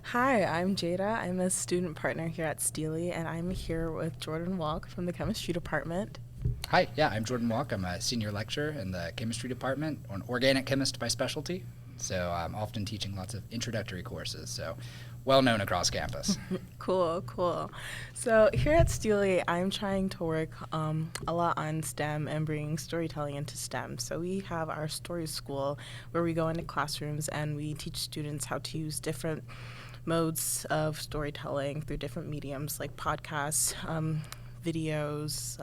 Hi, I'm Jada. I'm a student partner here at STLI, and I'm here with Jordan Walk from the chemistry department. Hi, yeah, I'm Jordan Walk. I'm a senior lecturer in the chemistry department, or an organic chemist by specialty. So I'm often teaching lots of introductory courses, so well known across campus. Cool, cool. So here at STLI, I'm trying to work a lot on STEM and bringing storytelling into STEM. So we have our story school where we go into classrooms and we teach students how to use different modes of storytelling through different mediums like podcasts, videos,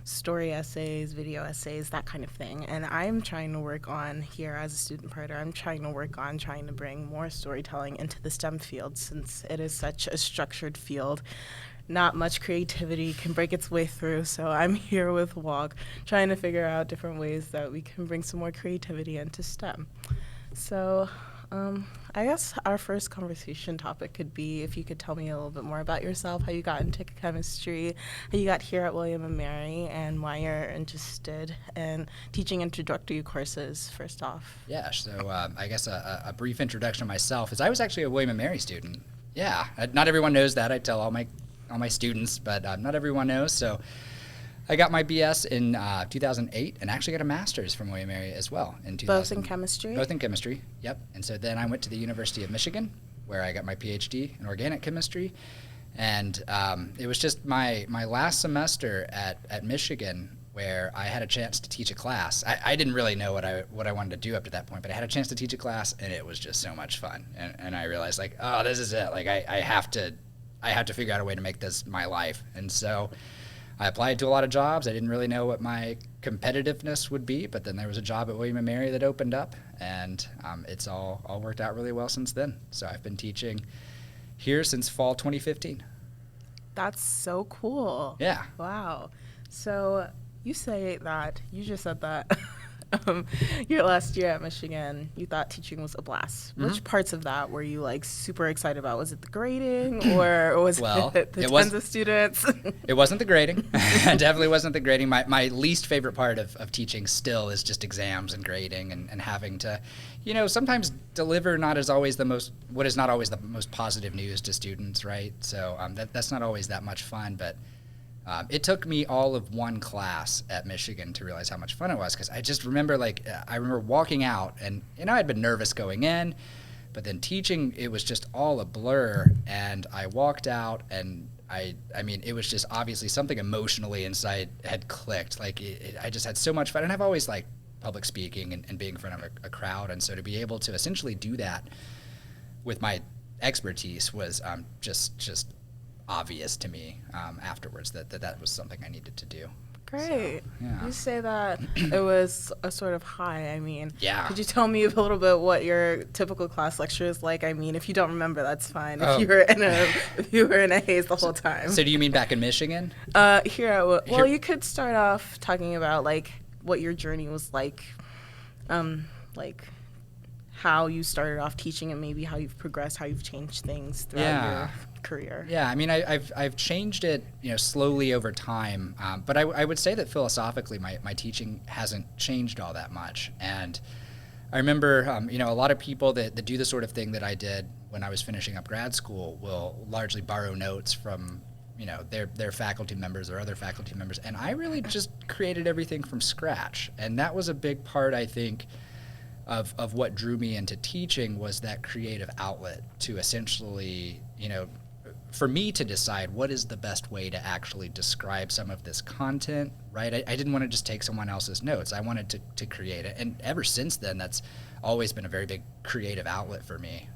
story essays, video essays, that kind of thing. And I'm trying to work on here as a student partner, I'm trying to work on trying to bring more storytelling into the STEM field since it is such a structured field. Not much creativity can break its way through, so I'm here with Walk trying to figure out different ways that we can bring some more creativity into STEM. So, I guess our first conversation topic could be if you could tell me a little bit more about yourself, how you got into chemistry, how you got here at William and Mary, and why you're interested in teaching introductory courses, first off. Yeah, so I guess a brief introduction of myself is I was actually a William and Mary student. Yeah, not everyone knows that. I tell all my students, but not everyone knows. So I got my BS in 2008 and actually got a master's from William and Mary as well in 2000. Both in chemistry? Both in chemistry, yep. And so then I went to the University of Michigan where I got my PhD in organic chemistry. And it was just my last semester at Michigan where I had a chance to teach a class. I didn't really know what I wanted to do up to that point, but I had a chance to teach a class, and it was just so much fun. And I realized, like, oh, this is it. Like, I have to figure out a way to make this my life. And so I applied to a lot of jobs. I didn't really know what my competitiveness would be, but then there was a job at William & Mary that opened up, and it's all worked out really well since then. So I've been teaching here since fall 2015. That's so cool. Yeah. Wow. So you just said that your last year at Michigan, you thought teaching was a blast. Mm-hmm. Which parts of that were you like super excited about? Was it the grading or was Well, it the it tons was- of students? It wasn't the grading. It definitely wasn't the grading. My least favorite part of teaching still is just exams and grading and having to, sometimes deliver what is not always the most positive news to students, right? So that's not always that much fun, but it took me all of one class at Michigan to realize how much fun it was, because I just remember, I remember walking out, and, I'd been nervous going in, but then teaching, it was just all a blur, and I walked out, and I mean, it was just obviously something emotionally inside had clicked. I just had so much fun, and I've always liked public speaking and being in front of a crowd, and so to be able to essentially do that with my expertise was just obvious to me afterwards that was something I needed to do. Great. So, yeah. You say that it was a sort of high. I mean, Yeah. could you tell me a little bit what your typical class lecture is like? I mean, if you don't remember, that's fine. Oh. If you were in a haze the whole time. So do you mean back in Michigan? Well, you could start off talking about like what your journey was like how you started off teaching and maybe how you've progressed, how you've changed things throughout your career. Yeah, I mean, I've changed it, slowly over time, but I would say that philosophically, my teaching hasn't changed all that much. And I remember, a lot of people that do the sort of thing that I did when I was finishing up grad school will largely borrow notes from, their faculty members or other faculty members, and I really just created everything from scratch. And that was a big part, I think, of what drew me into teaching, was that creative outlet to essentially, for me to decide what is the best way to actually describe some of this content, right? I didn't want to just take someone else's notes. I wanted to create it. And ever since then, that's always been a very big creative outlet for me.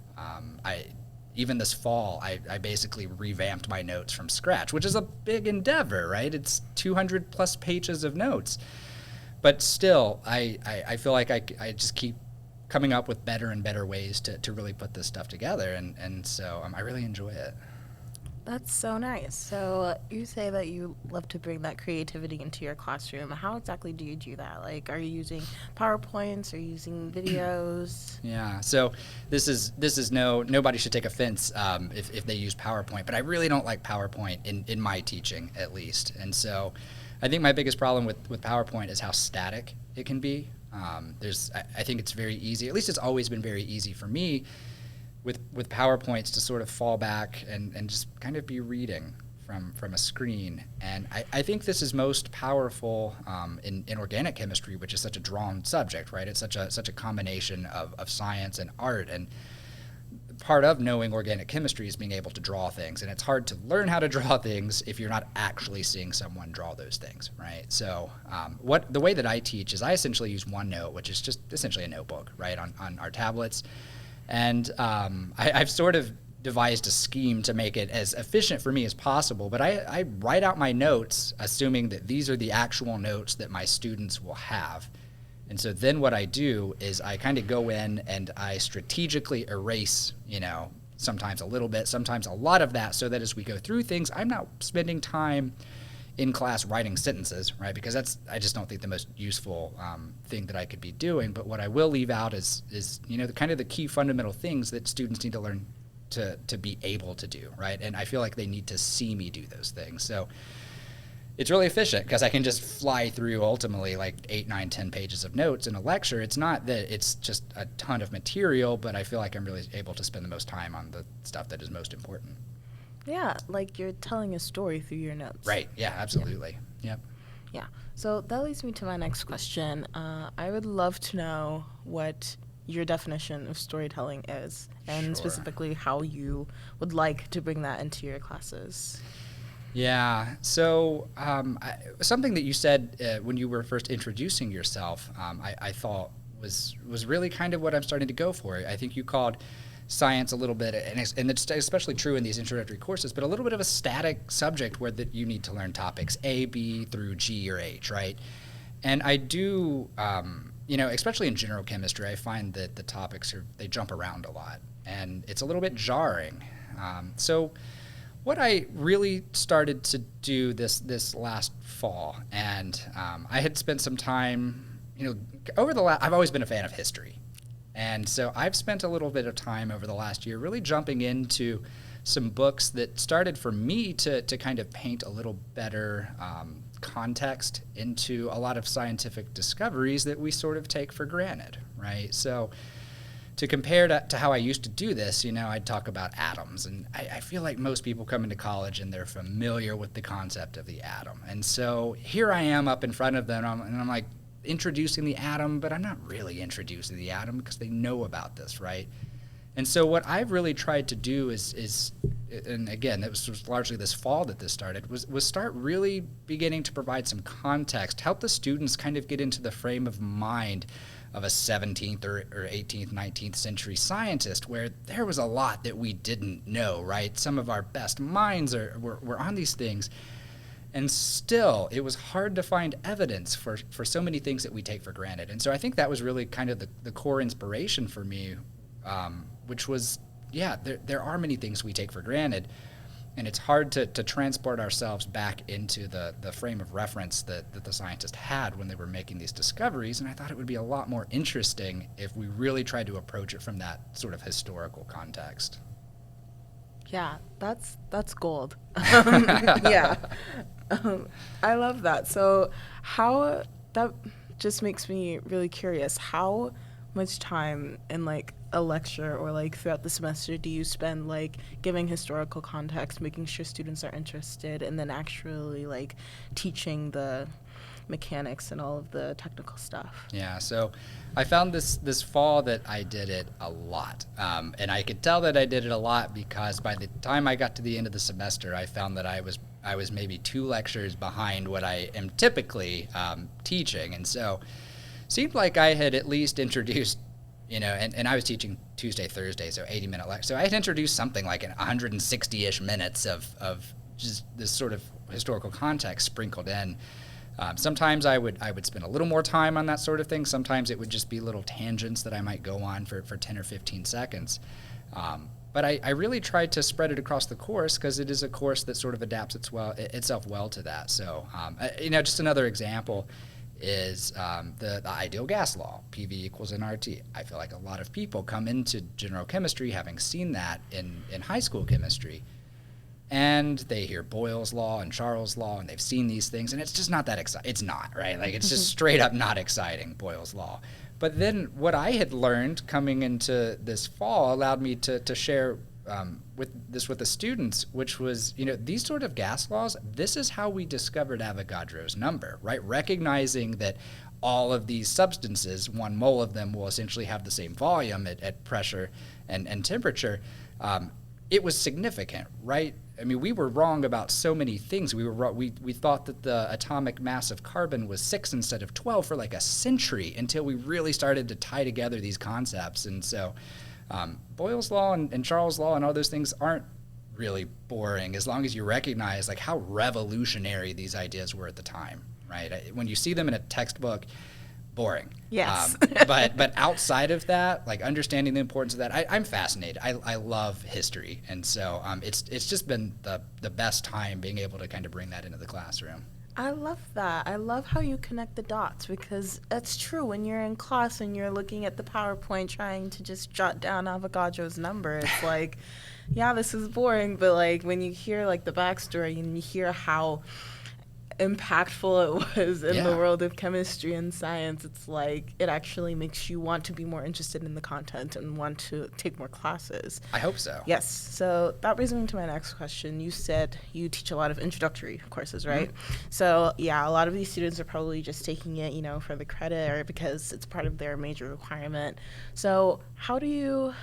Even this fall, I basically revamped my notes from scratch, which is a big endeavor, right? It's 200 plus pages of notes. But still, I feel like I just keep coming up with better and better ways to really put this stuff together. And so I really enjoy it. That's so nice. So you say that you love to bring that creativity into your classroom. How exactly do you do that? Like, are you using PowerPoints? Are you using videos? Yeah. So this is nobody should take offense if they use PowerPoint, but I really don't like PowerPoint in my teaching, at least. And so I think my biggest problem with PowerPoint is how static it can be. I think it's very easy, at least it's always been very easy for me, with PowerPoints to sort of fall back and just kind of be reading from a screen. And I think this is most powerful in organic chemistry, which is such a drawn subject, right? It's such a combination of science and art. And part of knowing organic chemistry is being able to draw things. And it's hard to learn how to draw things if you're not actually seeing someone draw those things, right? So the way that I teach is I essentially use OneNote, which is just essentially a notebook, right, on our tablets. And I've sort of devised a scheme to make it as efficient for me as possible, but I write out my notes assuming that these are the actual notes that my students will have. And so then what I do is I kind of go in and I strategically erase, sometimes a little bit, sometimes a lot of that, so that as we go through things, I'm not spending time in class writing sentences, right? Because I just don't think the most useful thing that I could be doing. But what I will leave out is kind of the key fundamental things that students need to learn to be able to do, right? And I feel like they need to see me do those things. So it's really efficient because I can just fly through ultimately like 8, 9, 10 pages of notes in a lecture. It's not that it's just a ton of material, but I feel like I'm really able to spend the most time on the stuff that is most important. Yeah, like you're telling a story through your notes. Right, yeah, absolutely. Yep. Yeah, so that leads me to my next question. I would love to know what your definition of storytelling is, and Sure. specifically how you would like to bring that into your classes. Yeah. So something that you said when you were first introducing yourself, I thought was really kind of what I'm starting to go for. I think you called science a little bit, and it's especially true in these introductory courses, but a little bit of a static subject where that you need to learn topics A, B through G or H, right? And I do, especially in general chemistry, I find that the topics they jump around a lot, and it's a little bit jarring. So what I really started to do this last fall, and I had spent some time, I've always been a fan of history. And so I've spent a little bit of time over the last year really jumping into some books that started for me to kind of paint a little better context into a lot of scientific discoveries that we sort of take for granted, right? So to compare to how I used to do this, I'd talk about atoms. And I feel like most people come into college and they're familiar with the concept of the atom. And so here I am up in front of them, and I'm like introducing the atom, but I'm not really introducing the atom because they know about this, right? And so what I've really tried to do is and again, it was largely this fall that this started, was start really beginning to provide some context, help the students kind of get into the frame of mind of a 17th or 18th, 19th century scientist, where there was a lot that we didn't know, right? Some of our best minds were on these things, and still it was hard to find evidence for so many things that we take for granted. And so I think that was really kind of the core inspiration for me, which was, there are many things we take for granted, and it's hard to transport ourselves back into the frame of reference that the scientists had when they were making these discoveries. And I thought it would be a lot more interesting if we really tried to approach it from that sort of historical context. Yeah, that's gold. Yeah, I love that. So that just makes me really curious. How much time in like a lecture or like throughout the semester do you spend like giving historical context, making sure students are interested, and then actually like teaching the mechanics and all of the technical stuff? Yeah, so I found this fall that I did it a lot. And I could tell that I did it a lot because by the time I got to the end of the semester, I found that I was maybe 2 lectures behind what I am typically teaching. And so it seemed like I had at least introduced, and I was teaching Tuesday, Thursday, so 80-minute lecture. So I had introduced something like 160-ish minutes of just this sort of historical context sprinkled in. Sometimes I would spend a little more time on that sort of thing. Sometimes it would just be little tangents that I might go on for 10 or 15 seconds. But I really tried to spread it across the course because it is a course that sort of adapts itself well to that. So, just another example is the ideal gas law, PV equals nRT. I feel like a lot of people come into general chemistry having seen that in high school chemistry, and they hear Boyle's law and Charles' law, and they've seen these things, and it's just not that exciting. It's not, right? Like, it's just straight up not exciting, Boyle's law. But then what I had learned coming into this fall allowed me to share with the students, which was, these sort of gas laws, this is how we discovered Avogadro's number, right? Recognizing that all of these substances, 1 mole of them will essentially have the same volume at pressure and temperature. It was significant, right? I mean, we were wrong about so many things. We thought that the atomic mass of carbon was 6 instead of 12 for like a century until we really started to tie together these concepts. And so Boyle's law and Charles' law and all those things aren't really boring as long as you recognize like how revolutionary these ideas were at the time, right? When you see them in a textbook, boring. Yes. But outside of that, like understanding the importance of that, I'm fascinated. I love history, and so it's just been the best time being able to kind of bring that into the classroom. I love that. I love how you connect the dots, because that's true. When you're in class and you're looking at the PowerPoint trying to just jot down Avogadro's number, it's like, yeah, this is boring, but like when you hear like the backstory and you hear how impactful it was in the world of chemistry and science, it's like it actually makes you want to be more interested in the content and want to take more classes. I hope so. Yes. So that brings me to my next question. You said you teach a lot of introductory courses, right? Mm-hmm. So yeah, a lot of these students are probably just taking it, for the credit or because it's part of their major requirement. So how do you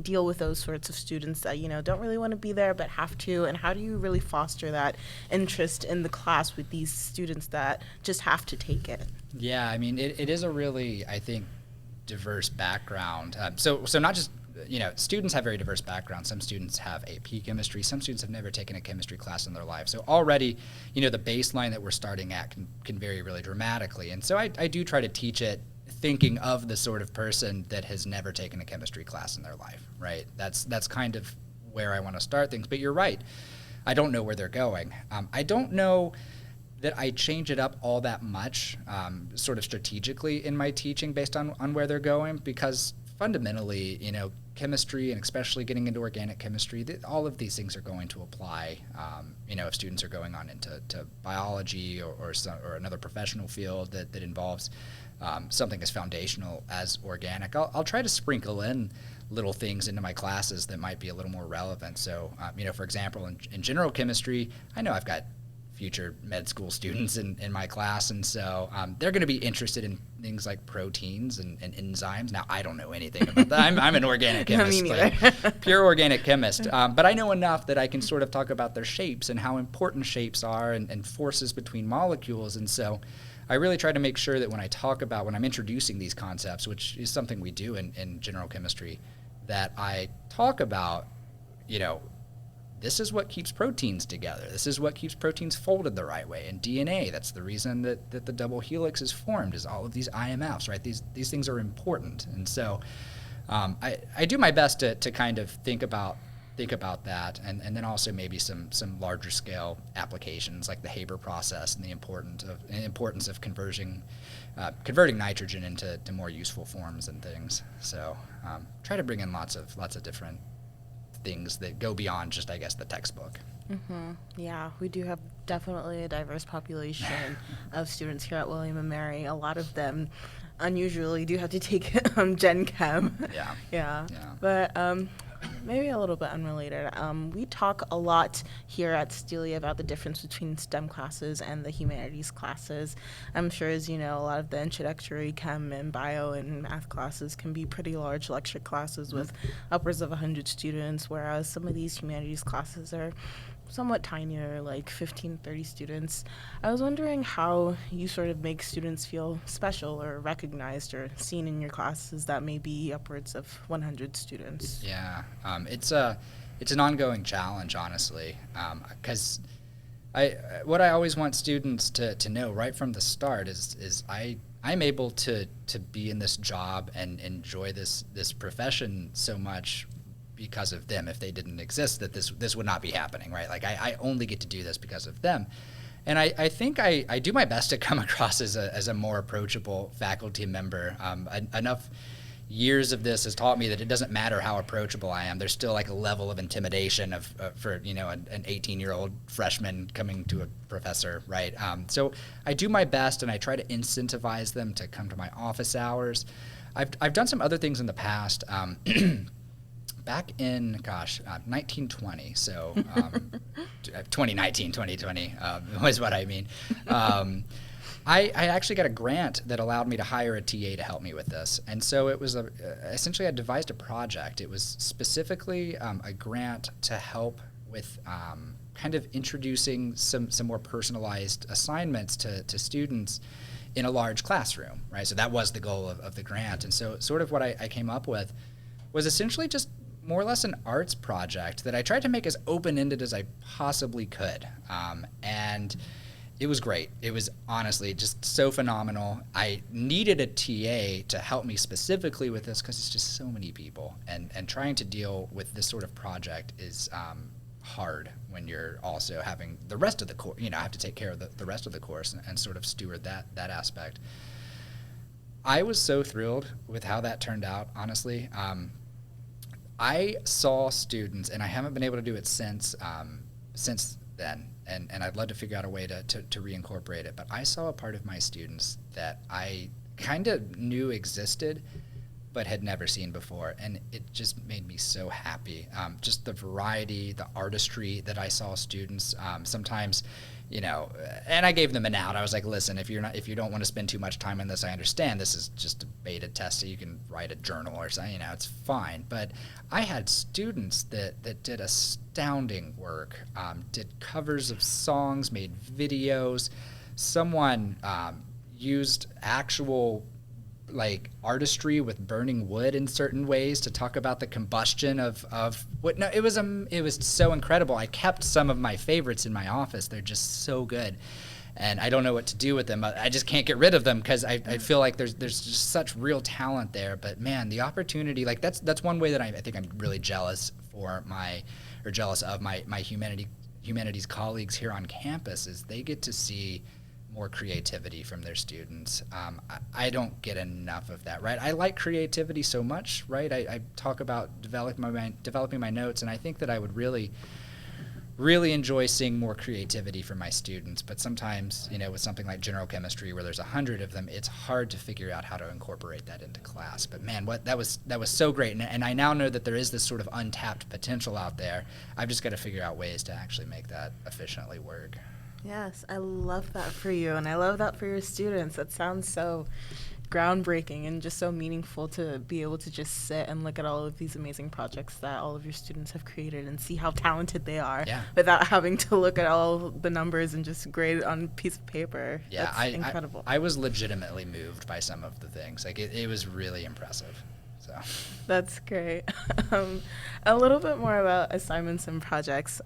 deal with those sorts of students that don't really want to be there but have to, and how do you really foster that interest in the class with these students that just have to take it? Yeah, I mean, it is a really, I think, diverse background. So not just, students have very diverse backgrounds. Some students have AP chemistry. Some students have never taken a chemistry class in their life. So already, the baseline that we're starting at can vary really dramatically. And so I do try to teach it thinking of the sort of person that has never taken a chemistry class in their life, right? That's kind of where I want to start things. But you're right. I don't know where they're going. I don't know that I change it up all that much sort of strategically in my teaching based on where they're going, because fundamentally, chemistry, and especially getting into organic chemistry, all of these things are going to apply, if students are going on into biology or another professional field that involves something as foundational as organic. I'll try to sprinkle in little things into my classes that might be a little more relevant. So, for example, in general chemistry, I know I've got future med school students in my class, and so they're going to be interested in things like proteins and enzymes. Now, I don't know anything about that. I'm an organic chemist, like, pure organic chemist, but I know enough that I can sort of talk about their shapes and how important shapes are and forces between molecules. And so I really try to make sure that when I'm introducing these concepts, which is something we do in general chemistry, that I talk about, this is what keeps proteins together. This is what keeps proteins folded the right way. In DNA, that's the reason that the double helix is formed, is all of these IMFs, right? These things are important. And so I do my best to kind of think about that, and then also maybe some larger scale applications like the Haber process and the importance of converting nitrogen into more useful forms and things. So try to bring in lots of different things that go beyond just, I guess, the textbook. Mm-hmm. Yeah, we do have definitely a diverse population of students here at William & Mary. A lot of them unusually do have to take Gen Chem. Yeah. But maybe a little bit unrelated. We talk a lot here at STLI about the difference between STEM classes and the humanities classes. I'm sure, as you know, a lot of the introductory chem and bio and math classes can be pretty large lecture classes with upwards of 100 students, whereas some of these humanities classes are somewhat tinier, like 15, 30 students. I was wondering how you sort of make students feel special or recognized or seen in your classes that may be upwards of 100 students. Yeah, it's an ongoing challenge, honestly, because what I always want students to know right from the start is I'm able to be in this job and enjoy this profession so much because of them. If they didn't exist, that this would not be happening, right? Like I only get to do this because of them. And I think I do my best to come across as a more approachable faculty member, enough years of this has taught me that it doesn't matter how approachable I am. There's still like a level of intimidation for an 18-year-old freshman coming to a professor, right? So I do my best, and I try to incentivize them to come to my office hours. I've done some other things in the past. Back in 1920, so 2019, 2020 was what I mean. I actually got a grant that allowed me to hire a TA to help me with this. And so it was essentially I devised a project. It was specifically a grant to help with kind of introducing some more personalized assignments to students in a large classroom, right? So that was the goal of the grant. And so sort of what I came up with was essentially just more or less an arts project that I tried to make as open-ended as I possibly could. And it was great. It was honestly just so phenomenal. I needed a TA to help me specifically with this because it's just so many people. And trying to deal with this sort of project is hard when you're also having the rest of the course, have to take care of the rest of the course and sort of steward that aspect. I was so thrilled with how that turned out, honestly. I saw students, and I haven't been able to do it since then, and I'd love to figure out a way to reincorporate it, but I saw a part of my students that I kind of knew existed but had never seen before, and it just made me so happy. Just the variety, the artistry that I saw students, sometimes, and I gave them an out. I was like, listen, if you don't want to spend too much time on this, I understand this is just a beta test, so you can write a journal or something, it's fine. But I had students that did astounding work, did covers of songs, made videos. Someone used actual artistry with burning wood in certain ways to talk about the combustion of what. No, it was so incredible. I kept some of my favorites in my office. They're just so good, and I don't know what to do with them. I just can't get rid of them because I feel like there's just such real talent there. But man, the opportunity, that's one way that I think I'm really jealous of my humanities colleagues here on campus is they get to see more creativity from their students. I don't get enough of that, right? I like creativity so much, right? I talk about developing my notes, and I think that I would really, really enjoy seeing more creativity from my students. But sometimes, with something like general chemistry, where there's 100 of them, it's hard to figure out how to incorporate that into class. But man, that was so great, and I now know that there is this sort of untapped potential out there. I've just got to figure out ways to actually make that efficiently work. Yes, I love that for you, and I love that for your students. That sounds so groundbreaking and just so meaningful to be able to just sit and look at all of these amazing projects that all of your students have created and see how talented they are without having to look at all the numbers and just grade it on a piece of paper. Yeah, that's incredible. I was legitimately moved by some of the things. It was really impressive. So. That's great. A little bit more about assignments and projects.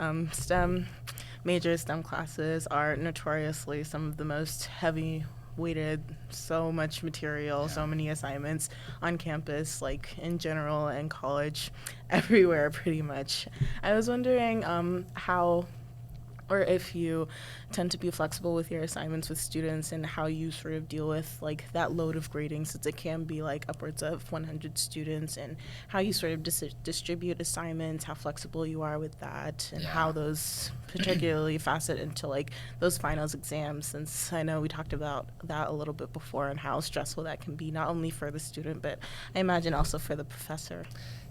Major STEM classes are notoriously some of the most heavy-weighted, so much material, so many assignments on campus, in general and college, everywhere pretty much. I was wondering how or if you tend to be flexible with your assignments with students and how you sort of deal with that load of grading, since it can be upwards of 100 students, and how you sort of distribute assignments, how flexible you are with that, and how those particularly facet into those finals exams, since I know we talked about that a little bit before and how stressful that can be, not only for the student, but I imagine also for the professor.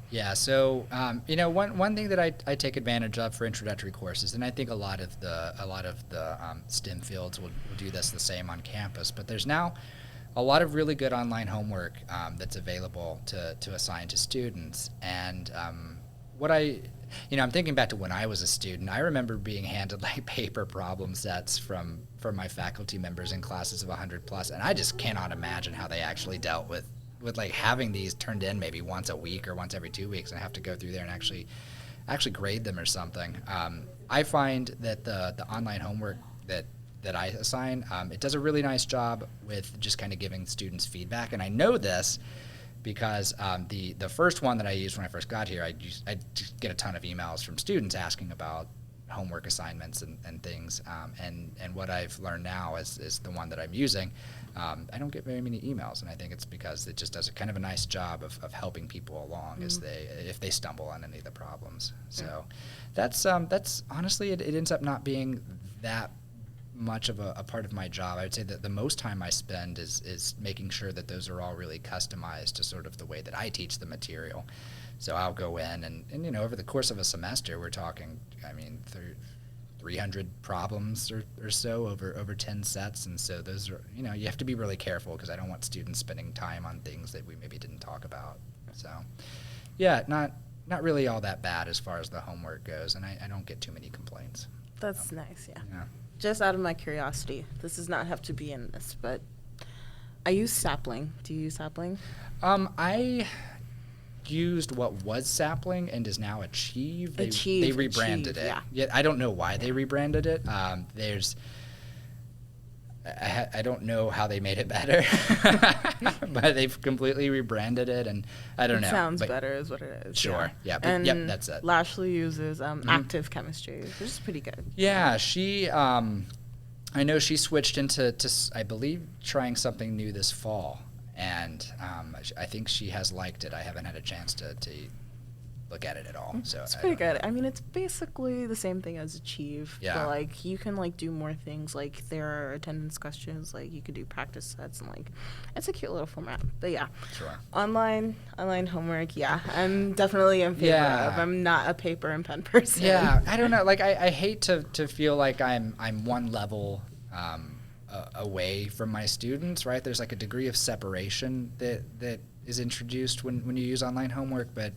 Yeah, so one thing that I take advantage of for introductory courses, and I think a lot of the STEM fields will do this the same on campus, but there's now a lot of really good online homework that's available to assign to students. And I'm thinking back to when I was a student. I remember being handed paper problem sets from my faculty members in classes of 100 plus, and I just cannot imagine how they actually dealt with having these turned in maybe once a week or once every 2 weeks, and have to go through there and actually grade them or something. I find that the online homework that I assign, it does a really nice job with just kind of giving students feedback. And I know this because the first one that I used when I first got here, I just get a ton of emails from students asking about homework assignments and things. And what I've learned now is the one that I'm using. I don't get very many emails, and I think it's because it just does a kind of a nice job of helping people along if they stumble on any of the problems. So that's honestly, it ends up not being that much of a part of my job. I would say that the most time I spend is making sure that those are all really customized to sort of the way that I teach the material. So I'll go in and over the course of a semester, we're talking, 300 problems or so over 10 sets. And so those are, you have to be really careful because I don't want students spending time on things that we maybe didn't talk about. So yeah, not really all that bad as far as the homework goes. And I don't get too many complaints. That's nice, yeah. Yeah. Just out of my curiosity, this does not have to be in this, but I use sapling. Do you use sapling? I used what was sapling and is now Achieve. They rebranded it. Yeah, I don't know why they rebranded it. I don't know how they made it better, but they've completely rebranded it, and I don't know. It sounds better is what it is. Sure, yeah, but and yep, that's it. Lashley uses active chemistry, which is pretty good. Yeah, she, I know she switched into, I believe, trying something new this fall, and I think she has liked it. I haven't had a chance to look at it at all. So it's pretty good. I mean, it's basically the same thing as Achieve. Yeah. But, like, you can, like, do more things. Like, there are attendance questions. Like, you could do practice sets. And, like, it's a cute little format. But, yeah. Sure. Online homework, yeah. I'm definitely in favor of. I'm not a paper and pen person. Yeah. I don't know. Like, I hate to feel like I'm one level away from my students, right? There's, like, a degree of separation that is introduced when you use online homework, but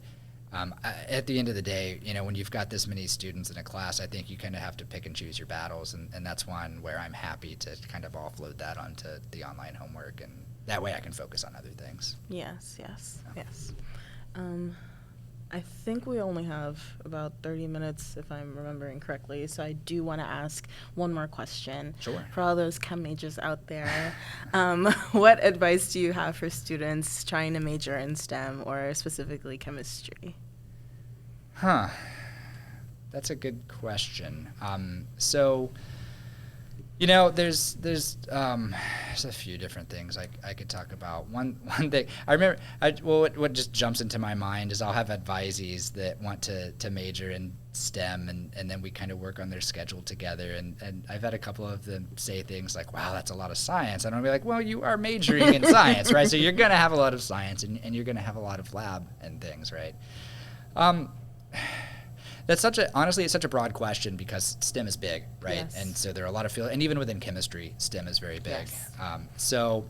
at the end of the day, when you've got this many students in a class, I think you kind of have to pick and choose your battles, and that's one where I'm happy to kind of offload that onto the online homework, and that way I can focus on other things. Yes. I think we only have about 30 minutes, if I'm remembering correctly, so I do want to ask one more question. Sure. For all those chem majors out there, what advice do you have for students trying to major in STEM or specifically chemistry? That's a good question. So, there's a few different things I could talk about. One thing I remember, what just jumps into my mind is I'll have advisees that want to major in STEM, and then we kind of work on their schedule together. And I've had a couple of them say things like, "Wow, that's a lot of science." And I'll be like, "Well, you are majoring in science, right? So you're going to have a lot of science, and you're going to have a lot of lab and things, right?" That's honestly, it's such a broad question because STEM is big, right? Yes. And so there are a lot of fields, and even within chemistry, STEM is very big. Yes. So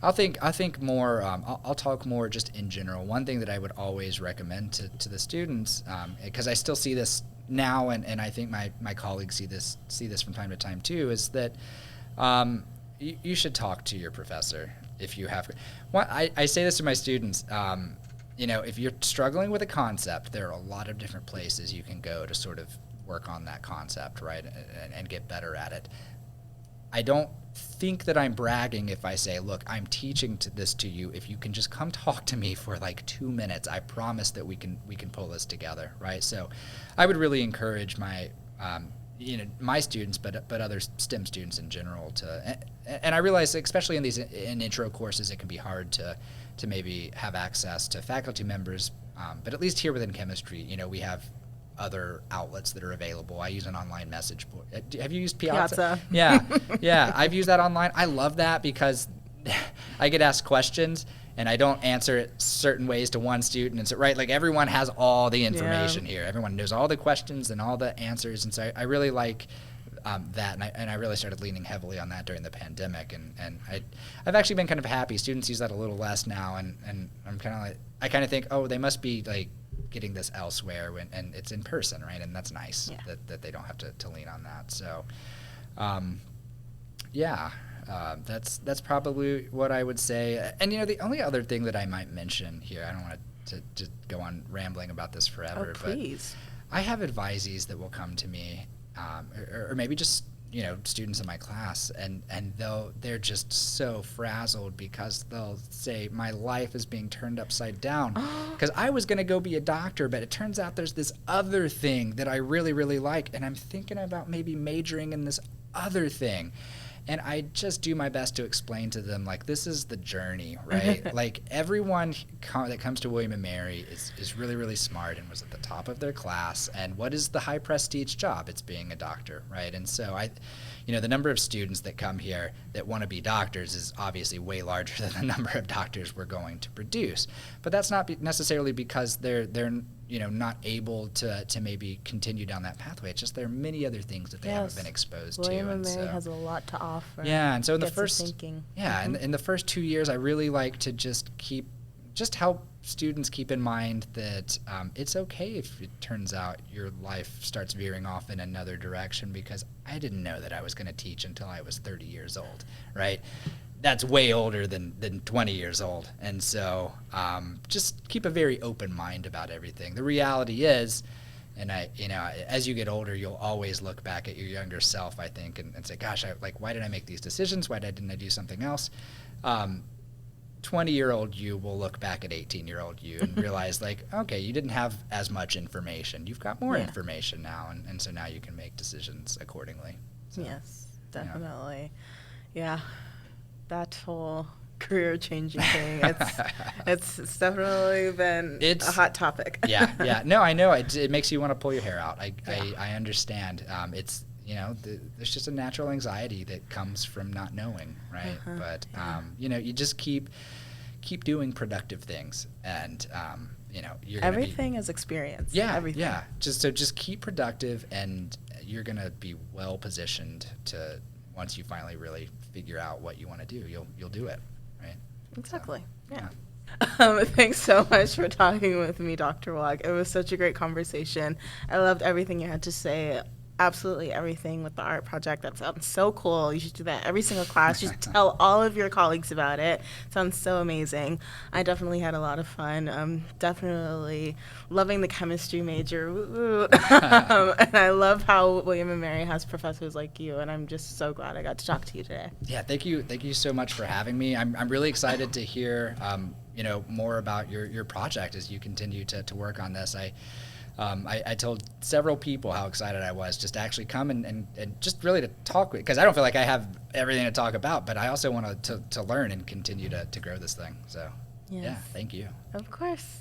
I think more, I'll talk more just in general. One thing that I would always recommend to the students, because I still see this now, and I think my colleagues see this from time to time too, is that you should talk to your professor if you have. I say this to my students. If you're struggling with a concept, there are a lot of different places you can go to sort of work on that concept, right, and get better at it. I don't think that I'm bragging if I say, look, I'm teaching this to you. If you can just come talk to me for like 2 minutes, I promise that we can pull this together, right? So I would really encourage my students, but other STEM students in general and I realize, especially in intro courses, it can be hard to maybe have access to faculty members, but at least here within chemistry, we have other outlets that are available. I use an online message board. Have you used Piazza? Yeah, I've used that online. I love that because I get asked questions and I don't answer it certain ways to one student, and so right, like everyone has all the information here. Everyone knows all the questions and all the answers, and so I really like that, and I really started leaning heavily on that during the pandemic, and I've actually been kind of happy. Students use that a little less now, and I'm kind of like, I kind of think, oh, they must be like getting this elsewhere and it's in person, right? And that's nice that they don't have to lean on that. So, that's probably what I would say. And the only other thing that I might mention here, I don't want to just go on rambling about this forever, please. But I have advisees that will come to me, or maybe just students in my class, and they're just so frazzled because they'll say, my life is being turned upside down because I was going to go be a doctor, but it turns out there's this other thing that I really, really like, and I'm thinking about maybe majoring in this other thing. And I just do my best to explain to them, like, this is the journey, right? Like, everyone that comes to William & Mary is really, really smart and was at the top of their class. And what is the high prestige job? It's being a doctor, right? And so the number of students that come here that want to be doctors is obviously way larger than the number of doctors we're going to produce. But that's not necessarily because they're not able to maybe continue down that pathway. It's just there are many other things that they haven't been exposed to. William & Mary has a lot to offer. Yeah, and so in the first thinking. Yeah, in the first 2 years, I really like to just help students keep in mind that it's okay if it turns out your life starts veering off in another direction, because I didn't know that I was going to teach until I was 30 years old, right? That's way older than 20 years old. And so just keep a very open mind about everything. The reality is, and as you get older, you'll always look back at your younger self, I think, and say, gosh, why did I make these decisions? Why didn't I do something else? 20-year-old you will look back at 18-year-old you and realize, okay, you didn't have as much information. You've got more information now, and so now you can make decisions accordingly. So, yes, definitely. Yeah. That whole career-changing thing, it's definitely been a hot topic. Yeah. No, I know. It makes you want to pull your hair out. I understand. There's just a natural anxiety that comes from not knowing, right? But you just keep doing productive things, and you're everything is experience. Yeah, everything. Yeah. Just keep productive, and you're gonna be well positioned to, once you finally really figure out what you want to do, you'll do it, right? Exactly. So, yeah. Thanks so much for talking with me, Dr. Wog. It was such a great conversation. I loved everything you had to say. Absolutely everything with the art project. That sounds so cool. You should do that every single class. You should tell all of your colleagues about it. Sounds so amazing. I definitely had a lot of fun. Definitely loving the chemistry major. And I love how William & Mary has professors like you, and I'm just so glad I got to talk to you today. Yeah, thank you so much for having me. I'm really excited to hear more about your project as you continue to work on this. I told several people how excited I was just to actually come and just really to talk, because I don't feel like I have everything to talk about, but I also want to learn and continue to grow this thing. So, yes. Yeah, thank you. Of course.